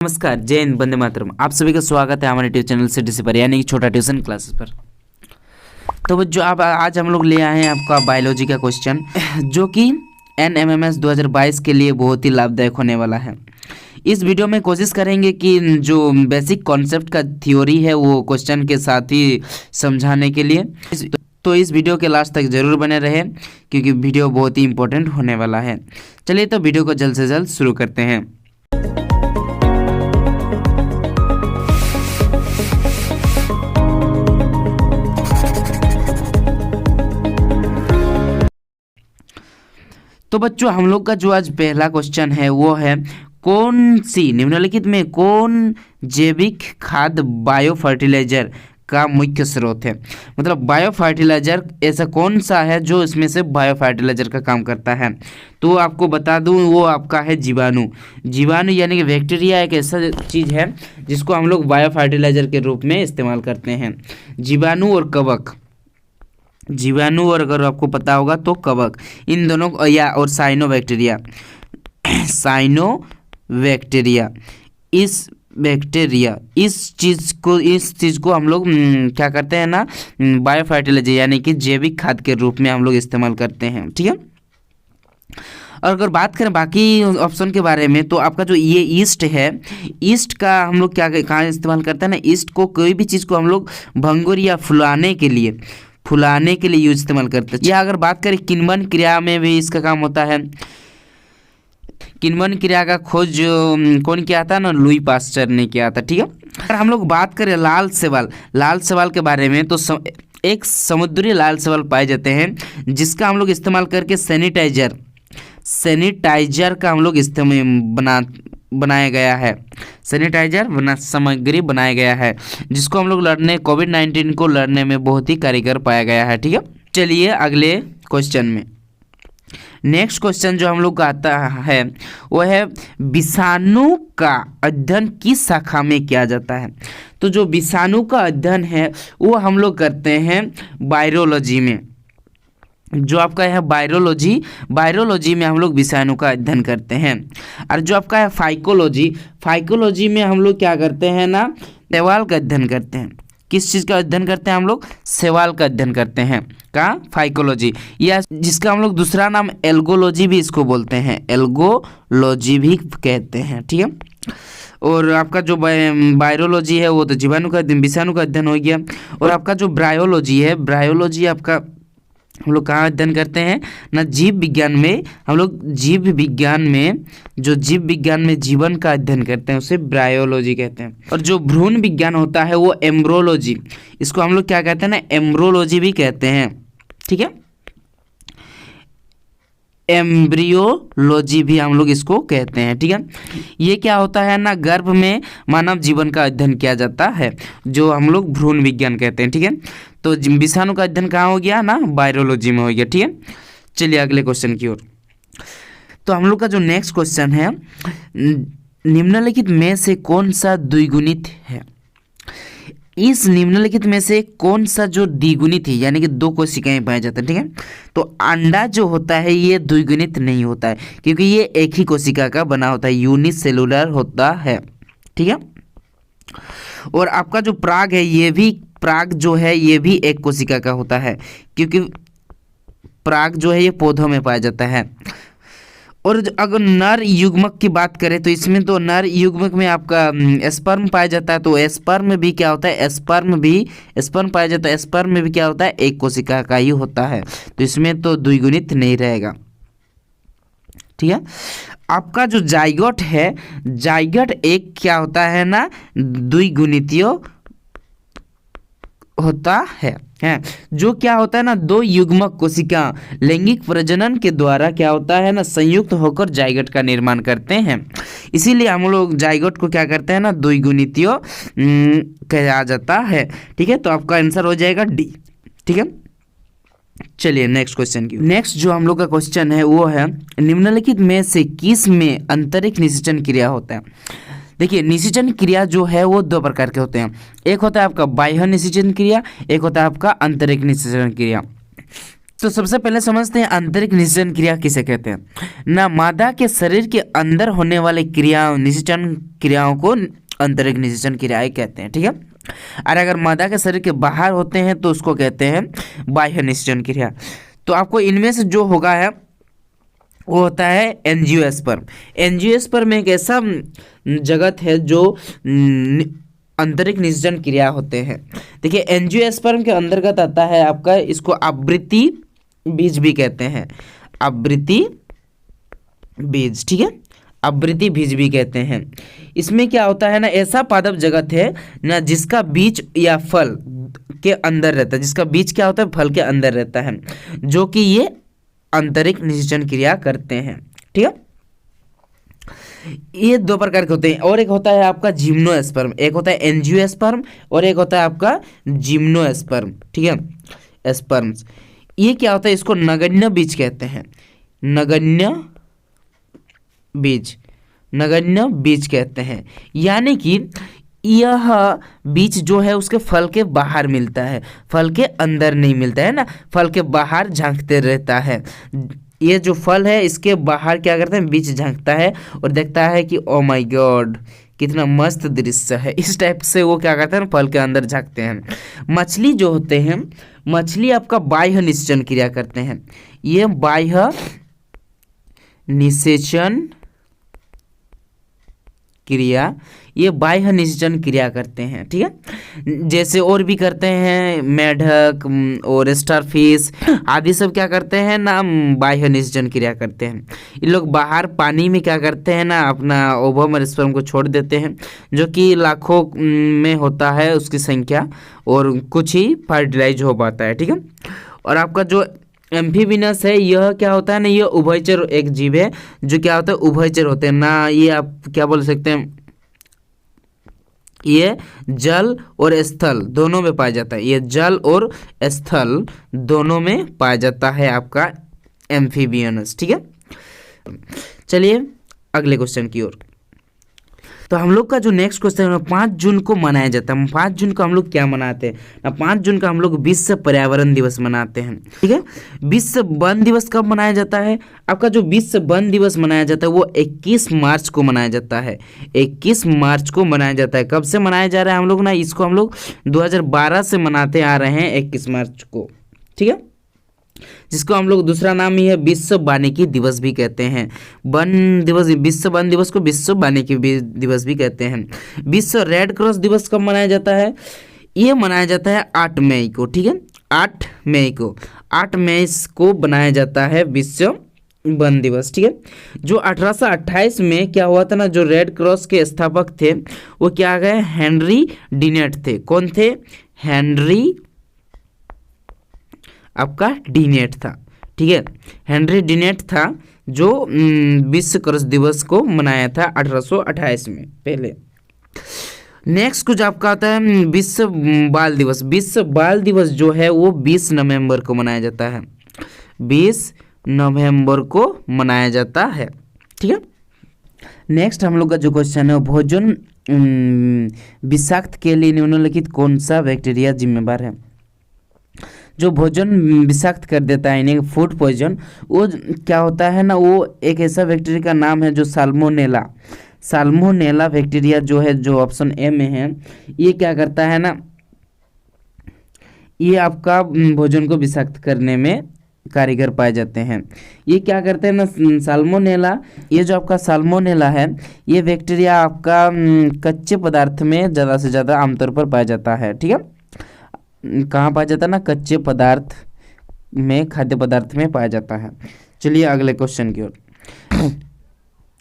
नमस्कार, जय हिंद, वंदे मातरम। आप सभी का स्वागत है हमारे ट्यूशन चैनल सिटीसी पर, यानी कि छोटा ट्यूशन क्लासेस पर। तो जो आप आज हम लोग ले आए हैं आपका बायोलॉजी का क्वेश्चन, जो कि NMMS 2022 के लिए बहुत ही लाभदायक होने वाला है। इस वीडियो में कोशिश करेंगे कि जो बेसिक कॉन्सेप्ट का थ्योरी है वो क्वेश्चन के साथ ही समझाने के लिए। तो इस वीडियो के लास्ट तक ज़रूर बने रहे, क्योंकि वीडियो बहुत ही इंपॉर्टेंट होने वाला है। चलिए तो वीडियो को जल्द से जल्द शुरू करते हैं। तो बच्चों, हम लोग का जो आज पहला क्वेश्चन है वो है, कौन सी निम्नलिखित में कौन जैविक खाद बायो फर्टिलाइजर का मुख्य स्रोत है। मतलब बायो फर्टिलाइजर ऐसा कौन सा है जो इसमें से बायो फर्टिलाइजर का काम करता है। तो आपको बता दूं, वो आपका है जीवाणु। जीवाणु यानी कि बैक्टीरिया एक ऐसा चीज़ है जिसको हम लोग बायो फर्टिलाइजर के रूप में इस्तेमाल करते हैं। जीवाणु और कवक, जीवाणु और अगर आपको पता होगा तो कवक, इन दोनों या और साइनो बैक्टीरिया, साइनो बैक्टीरिया, इस बैक्टीरिया इस चीज़ को हम लोग क्या करते हैं ना, बायो फर्टिलाइजर यानी कि जैविक खाद के रूप में हम लोग इस्तेमाल करते हैं। ठीक है। और अगर बात करें बाकी ऑप्शन के बारे में, तो आपका जो ये ईस्ट है, ईस्ट का हम लोग क्या कहाँ इस्तेमाल करते हैं ना, ईस्ट को कोई भी चीज़ को हम लोग भंगुर या फुलाने के लिए यूज इस्तेमाल करते हैं। या अगर बात करें किण्वन क्रिया में भी इसका काम होता है। किण्वन क्रिया का खोज कौन किया था ना, लुई पास्चर ने किया था। ठीक है। अगर हम लोग बात करें लाल शैवाल के बारे में, तो एक समुद्री लाल शैवाल पाए जाते हैं जिसका हम लोग इस्तेमाल करके सैनिटाइजर का हम लोग बनाया गया है। सैनिटाइजर सामग्री बनाया गया है, जिसको हम लोग कोविड-19 को लड़ने में बहुत ही कारगर पाया गया है। ठीक है। चलिए अगले क्वेश्चन में, नेक्स्ट क्वेश्चन जो हम लोग का आता है वो है, विषाणु का अध्ययन किस शाखा में किया जाता है। तो जो विषाणु का अध्ययन है वो हम लोग करते हैं वायरोलॉजी में। जो आपका है वायरोलॉजी में हम लोग विषाणु का अध्ययन करते हैं। और जो आपका है फाइकोलॉजी में हम लोग क्या करते हैं ना, शैवाल का अध्ययन करते हैं। किस चीज़ का अध्ययन करते हैं हम लोग, शैवाल का अध्ययन करते हैं, का फाइकोलॉजी, या जिसका हम लोग दूसरा नाम एल्गोलॉजी भी इसको बोलते हैं, एल्गोलॉजी भी कहते हैं। ठीक है। और आपका जो वायरोलॉजी है वो तो विषाणु का अध्ययन हो गया। और आपका जो ब्रायोलॉजी आपका हम लोग कहाँ अध्ययन करते हैं ना, जीव विज्ञान में। हम लोग जीव विज्ञान में जीवन का अध्ययन करते हैं, उसे ब्रायोलॉजी कहते हैं। और जो भ्रूण विज्ञान होता है वो एम्ब्रोलॉजी, इसको हम लोग क्या कहते हैं ना, एम्ब्रोलॉजी भी कहते हैं। ठीक है। एम्ब्रियोलॉजी भी हम लोग इसको कहते हैं। ठीक है। ये क्या होता है ना, गर्भ में मानव जीवन का अध्ययन किया जाता है, जो हम लोग भ्रूण विज्ञान कहते हैं। ठीक है। तो विषाणु का अध्ययन कहाँ हो गया ना, वायरोलॉजी में हो गया। ठीक है। चलिए अगले क्वेश्चन की ओर। तो हम लोग का जो नेक्स्ट क्वेश्चन है, निम्नलिखित में से कौन सा द्विगुणित है। इस निम्नलिखित में से कौन सा जो द्विगुणित है, यानी कि दो कोशिकाएं पाए जाते हैं। ठीक है। तो अंडा जो होता है ये द्विगुणित नहीं होता है, क्योंकि ये एक ही कोशिका का बना होता है, यूनिसेलुलर होता है। ठीक है। और आपका जो पराग जो है ये भी एक कोशिका का होता है, क्योंकि पराग जो है ये पौधों में पाया जाता है। और अगर नर युग्मक की बात करें, तो इसमें तो नर युग्मक में आपका स्पर्म पाया जाता है। तो स्पर्म में भी क्या होता है, स्पर्म पाया जाता है। स्पर्म में भी क्या होता है, एक कोशिका का ही होता है। तो इसमें तो द्विगुणित नहीं रहेगा। ठीक है। आपका जो जाइगोट है, जाइगोट एक क्या होता है ना, द्विगुणितीय होता है, जो क्या होता है ना, दो युग्मक कोशिका लैंगिक प्रजनन के द्वारा क्या होता है ना, संयुक्त होकर जाइगोट का निर्माण करते हैं। इसीलिए हम लोग जाइगोट को क्या करते हैं ना, द्विगुणितीय कहा जाता है। ठीक है। तो आपका आंसर हो जाएगा डी। ठीक है। चलिए नेक्स्ट क्वेश्चन की। नेक्स्ट जो हम लोग का क्वेश्चन है वो है, निम्नलिखित में से किस में अंतरिक्ष निषेचन क्रिया होता है। देखिए, निषेचन क्रिया जो है वो दो प्रकार के होते हैं। एक होता है आपका बाह्य निषेचन क्रिया, एक होता है आपका आंतरिक निषेचन क्रिया। तो सबसे पहले समझते हैं आंतरिक निषेचन क्रिया किसे कहते हैं ना। मादा के शरीर के अंदर होने वाले क्रियाओं निषेचन क्रियाओं को आंतरिक निषेचन क्रियाएं कहते हैं, ठीक है। और अगर मादा के शरीर के बाहर होते हैं तो उसको कहते हैं बाह्य निषेचन क्रिया। तो आपको इनमें से जो होगा है वो होता है एंजियोस्पर्म। एंजियोस्पर्म एक ऐसा जगत है जो आंतरिक निषेचन क्रिया होते हैं। देखिए एंजियोस्पर्म के अंतर्गत आता है आपका, इसको आवृत्ति बीज भी कहते हैं, आवृत्ति बीज, ठीक है, आवृत्ति बीज भी कहते हैं। इसमें क्या होता है ना, ऐसा पादप जगत है ना जिसका बीज या फल के अंदर रहता है, जिसका बीज क्या होता है, फल के अंदर रहता है, जो कि ये आंतरिक निषेचन क्रिया करते हैं, ठीक है। ये दो प्रकार के होते हैं, और एक होता है आपका जिम्नोस्पर्म, एक होता है एंजियोस्पर्म और एक होता है आपका जिम्नोस्पर्म, ठीक है, स्पर्म्स। ये क्या होता है, इसको नगण्य बीज कहते हैं, नगण्य बीज, नगण्य बीज कहते हैं। यानी कि यह बीज जो है उसके फल के बाहर मिलता है, फल के अंदर नहीं मिलता है ना, फल के बाहर झांकते रहता है। ये जो फल है इसके बाहर क्या करते हैं, बीज झांकता है और देखता है कि ओ माय गॉड कितना मस्त दृश्य है, इस टाइप से वो क्या करते हैं, फल के अंदर झांकते हैं। मछली जो होते हैं, मछली आपका बाह्य निषेचन क्रिया करते हैं, ये बाह्य निषेचन क्रिया, ये बाह्य निषेचन क्रिया करते हैं, ठीक है। जैसे और भी करते हैं मेढक और स्टारफिश आदि सब क्या करते हैं ना, बाह्य निषेचन क्रिया करते हैं। ये लोग बाहर पानी में क्या करते हैं ना, अपना ओवम और स्पर्म को छोड़ देते हैं, जो कि लाखों में होता है उसकी संख्या, और कुछ ही फर्टिलाइज हो पाता है, ठीक है। और आपका जो एम्फीबियस है, यह क्या होता है ना, यह उभयचर एक जीव है, जो क्या होता है, उभयचर होते हैं ना, ये आप क्या बोल सकते हैं, ये जल और स्थल दोनों में पाया जाता है, ये जल और स्थल दोनों में पाया जाता है आपका एम्फीबियस, ठीक है। चलिए अगले क्वेश्चन की ओर। तो हम लोग का जो नेक्स्ट क्वेश्चन है, 5 जून को मनाया जाता है। 5 जून को हम लोग क्या मनाते हैं ना, 5 जून का हम लोग विश्व पर्यावरण दिवस मनाते हैं, ठीक है। विश्व वन दिवस कब मनाया जाता है, आपका जो विश्व वन दिवस मनाया जाता है वो 21 मार्च को मनाया जाता है, 21 मार्च को मनाया जाता है। कब से मनाया जा रहा है हम लोग ना, इसको हम लोग 2012 से मनाते आ रहे हैं 21 मार्च को, ठीक है, जिसको हम लोग दूसरा नाम ही है विश्व वानिकी दिवस भी कहते हैं। वन दिवस, विश्व वन दिवस को विश्व वानिकी दिवस भी कहते हैं। विश्व रेड क्रॉस दिवस कब मनाया जाता है, ये मनाया जाता है 8 मई को, ठीक है, 8 मई को, 8 मई को बनाया जाता है विश्व वन दिवस, ठीक है। जो 1828 में क्या हुआ था ना, जो रेड क्रॉस के स्थापक थे वो क्या गए, हेनरी डिनेट थे। कौन थे, हेनरी आपका डिनेट था, ठीक है, हेनरी डिनेट था जो विश्व क्रॉस दिवस को मनाया था 1828 में पहले। नेक्स्ट कुछ आपका आता है विश्व बाल दिवस। विश्व बाल दिवस जो है वो 20 नवंबर को मनाया जाता है, 20 नवंबर को मनाया जाता है, ठीक है। नेक्स्ट हम लोग का जो क्वेश्चन है, भोजन विषाक्त के लिए निम्नलिखित कौन सा बैक्टीरिया जिम्मेदार है। जो भोजन विषाक्त कर देता है, यानी फूड पॉइजन, वो क्या होता है ना, वो एक ऐसा बैक्टीरिया का नाम है जो साल्मोनेला, साल्मोनेला बैक्टीरिया जो है, जो ऑप्शन ए में है, ये क्या करता है ना, ये आपका भोजन को विषाक्त करने में कारीगर पाए जाते हैं। ये क्या करते हैं ना, साल्मोनेला, ये जो आपका साल्मोनेला है, ये बैक्टीरिया आपका कच्चे पदार्थ में ज़्यादा से ज़्यादा आमतौर पर पाया जाता है, ठीक है। कहाँ पाया जाता है ना, कच्चे पदार्थ में, खाद्य पदार्थ में पाया जाता है। चलिए अगले क्वेश्चन की ओर।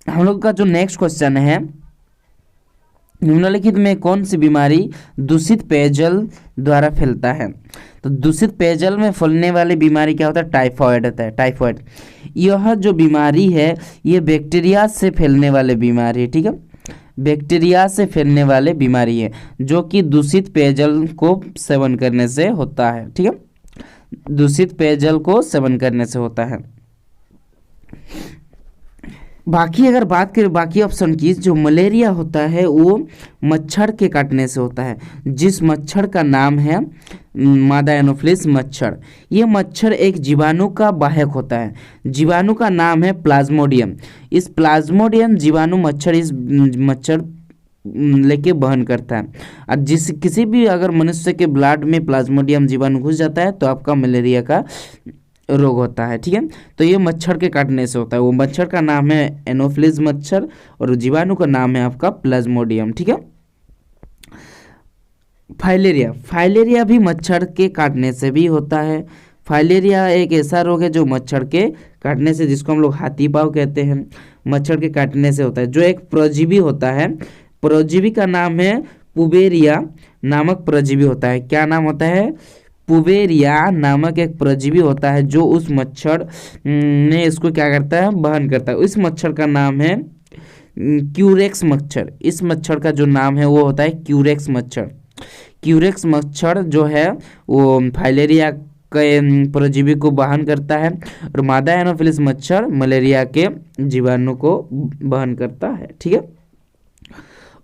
हम लोग का जो नेक्स्ट क्वेश्चन है, निम्नलिखित में कौन सी बीमारी दूषित पेयजल द्वारा फैलता है। तो दूषित पेयजल में फैलने वाली बीमारी क्या होता है, टाइफॉइड होता है, टाइफॉइड। यह जो बीमारी है ये बैक्टीरिया से फैलने वाली बीमारी है, ठीक है, बैक्टीरिया से फैलने वाले बीमारी है, जो कि दूषित पेयजल को सेवन करने से होता है, ठीक है, दूषित पेयजल को सेवन करने से होता है। बाकी अगर बात करें बाकी ऑप्शन की, जो मलेरिया होता है वो मच्छर के काटने से होता है, जिस मच्छर का नाम है मादा एनोफिलिस मच्छर। ये मच्छर एक जीवाणु का वाहक होता है, जीवाणु का नाम है प्लाज्मोडियम। इस प्लाज्मोडियम जीवाणु मच्छर इस मच्छर लेके वहन करता है। और जिस किसी भी अगर मनुष्य के ब्लड में प्लाज्मोडियम जीवाणु घुस जाता है तो आपका मलेरिया का रोग होता है, ठीक है। तो ये मच्छर के काटने से होता है, वो मच्छर का नाम है एनोफिलिस मच्छर और जीवाणु का नाम है आपका प्लाज्मोडियम, ठीक है। फाइलेरिया, फाइलेरिया भी मच्छर के काटने से भी होता है। फाइलेरिया एक ऐसा रोग है जो मच्छर के काटने से, जिसको हम लोग हाथी पाँव कहते हैं, मच्छर के काटने से होता है। जो एक परजीवी होता है, परजीवी का नाम है पुबेरिया नामक परजीवी होता है। क्या नाम होता है? पुबेरिया नामक एक परजीवी होता है जो उस मच्छर ने इसको क्या करता है, वहन करता है। इस मच्छर का नाम है क्यूरेक्स मच्छर। इस मच्छर का जो नाम है वो होता है क्यूरेक्स मच्छर। क्यूरेक्स मच्छर जो है वो फाइलेरिया के परजीवी को वहन करता है और मादा एनोफिलिस मच्छर मलेरिया के जीवाणु को वहन करता है, ठीक है।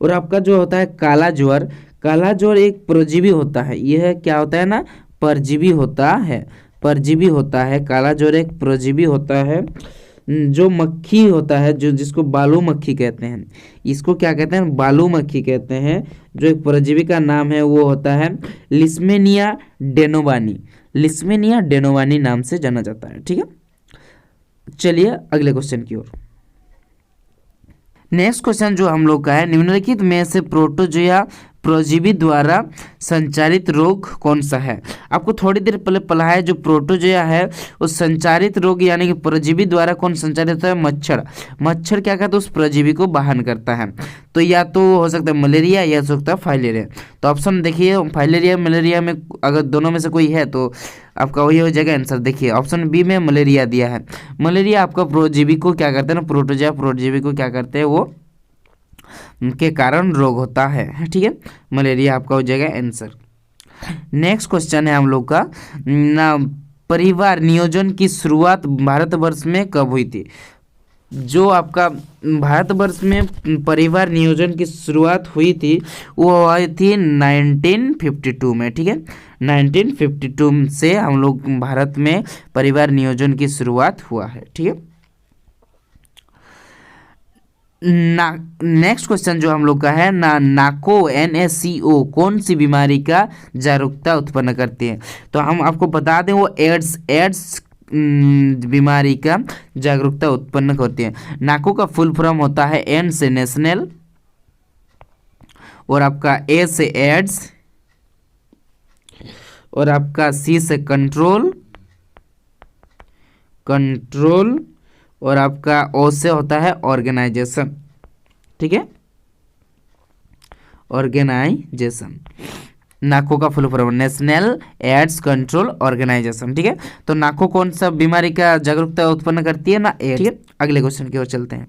और आपका जो होता है काला ज्वर, काला ज्वर एक परजीवी होता है। यह क्या होता है ना, परजीवी होता है, परजीवी होता है। काला ज्वर एक परजीवी होता है जो मक्खी होता है, जो जिसको बालू मक्खी कहते हैं। इसको क्या कहते हैं? बालू मक्खी कहते हैं। जो एक परजीवी का नाम है वो होता है लिस्मेनिया डेनोवानी। लिस्मेनिया डेनोवानी नाम से जाना जाता है, ठीक है। चलिए अगले क्वेश्चन की ओर। नेक्स्ट क्वेश्चन जो हम लोग का है, निम्नलिखित में से प्रोटोजोआ परजीवी द्वारा संचारित रोग कौन सा है? आपको थोड़ी देर पहले पढ़ा है, जो प्रोटोजोआ है वो संचारित रोग यानी कि परजीवी द्वारा कौन संचारित होता है? मच्छर। मच्छर क्या करता है? उस परजीवी को वाहन करता है। तो या तो हो सकता है मलेरिया या हो सकता है फाइलेरिया। तो ऑप्शन देखिए, फाइलेरिया मलेरिया में अगर दोनों में से कोई है तो आपका वही हो जाएगा आंसर। देखिए ऑप्शन बी में मलेरिया दिया है। मलेरिया आपका परजीवी को क्या करते हैं ना, प्रोटोजोआ परजीवी को क्या करते हैं, वो के कारण रोग होता है, ठीक है। मलेरिया आपका हो जाएगा आंसर। नेक्स्ट क्वेश्चन है हम लोग का ना, परिवार नियोजन की शुरुआत भारतवर्ष में कब हुई थी? जो आपका भारतवर्ष में परिवार नियोजन की शुरुआत हुई थी वो हुई थी 1952 में, ठीक है। 1952 से हम लोग भारत में परिवार नियोजन की शुरुआत हुआ है, ठीक है। नेक्स्ट क्वेश्चन जो हम लोग का है ना, नाको NaCO कौन सी बीमारी का जागरूकता उत्पन्न करती है? तो हम आपको बता दें वो एड्स बीमारी का जागरूकता उत्पन्न करती है। नाको का फुल फॉर्म होता है N से नेशनल और आपका A से एड्स और आपका C से कंट्रोल और आपका O से होता है ऑर्गेनाइजेशन, ठीक है, ऑर्गेनाइजेशन। नाको का full form national AIDS control organisation, ठीक है। तो नाको कौन सा बीमारी का जागरूकता उत्पन्न करती है ना, एड्स, ठीक है। अगले क्वेश्चन की ओर चलते हैं।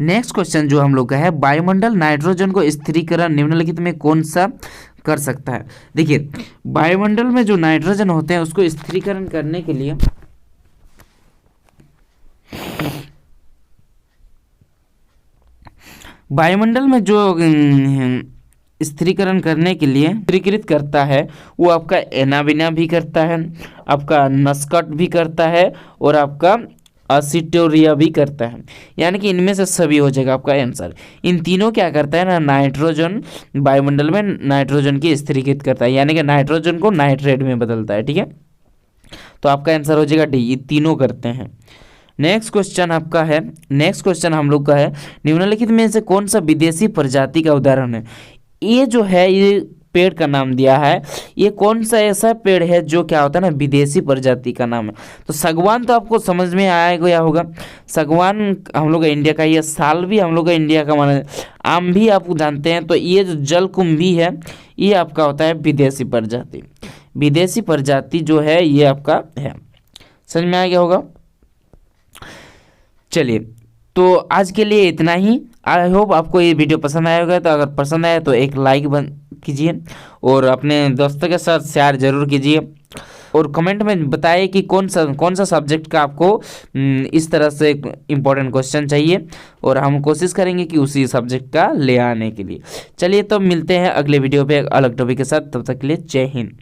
नेक्स्ट क्वेश्चन जो हम लोग का है, वायुमंडल नाइट्रोजन को स्थिरीकरण निम्नलिखित में कौन सा कर सकता है? देखिए वायुमंडल में जो नाइट्रोजन होते हैं उसको स्थिरीकरण करने के लिए वायुमंडल में जो स्थिरीकरण करने के लिए स्थिरीकृत करता है वो आपका एनाबिना भी करता है, आपका नस्कट भी करता है और आपका असिटोरिया भी करता है। यानी कि इनमें से सभी हो जाएगा आपका आंसर। इन तीनों क्या करता है ना, नाइट्रोजन वायुमंडल में नाइट्रोजन की स्थिरीकृत करता है, यानी कि नाइट्रोजन को नाइट्रेट में बदलता है, ठीक है। तो आपका आंसर हो जाएगा डी, ये तीनों करते हैं। नेक्स्ट क्वेश्चन आपका है, नेक्स्ट क्वेश्चन हम लोग का है, निम्नलिखित में से कौन सा विदेशी प्रजाति का उदाहरण है? ये जो है ये पेड़ का नाम दिया है, ये कौन सा ऐसा पेड़ है जो क्या होता है ना, विदेशी प्रजाति का नाम है? तो सागवान तो आपको समझ में आया गया होगा। सागवान हम लोग का इंडिया का, ये साल भी हम लोग का इंडिया का माना, आम भी आप जानते हैं। तो ये जो जलकुंभी है ये आपका होता है विदेशी प्रजाति। विदेशी प्रजाति जो है ये आपका है, समझ में आ गया होगा। चलिए तो आज के लिए इतना ही। आई होप आपको ये वीडियो पसंद आया होगा। तो अगर पसंद आया तो एक लाइक कीजिए और अपने दोस्तों के साथ शेयर जरूर कीजिए। और कमेंट में बताइए कि कौन सा सब्जेक्ट का आपको इस तरह से इम्पोर्टेंट क्वेश्चन चाहिए, और हम कोशिश करेंगे कि उसी सब्जेक्ट का ले आने के लिए। चलिए तो मिलते हैं अगले वीडियो पे अलग टॉपिक के साथ, तब तक के लिए जय हिंद।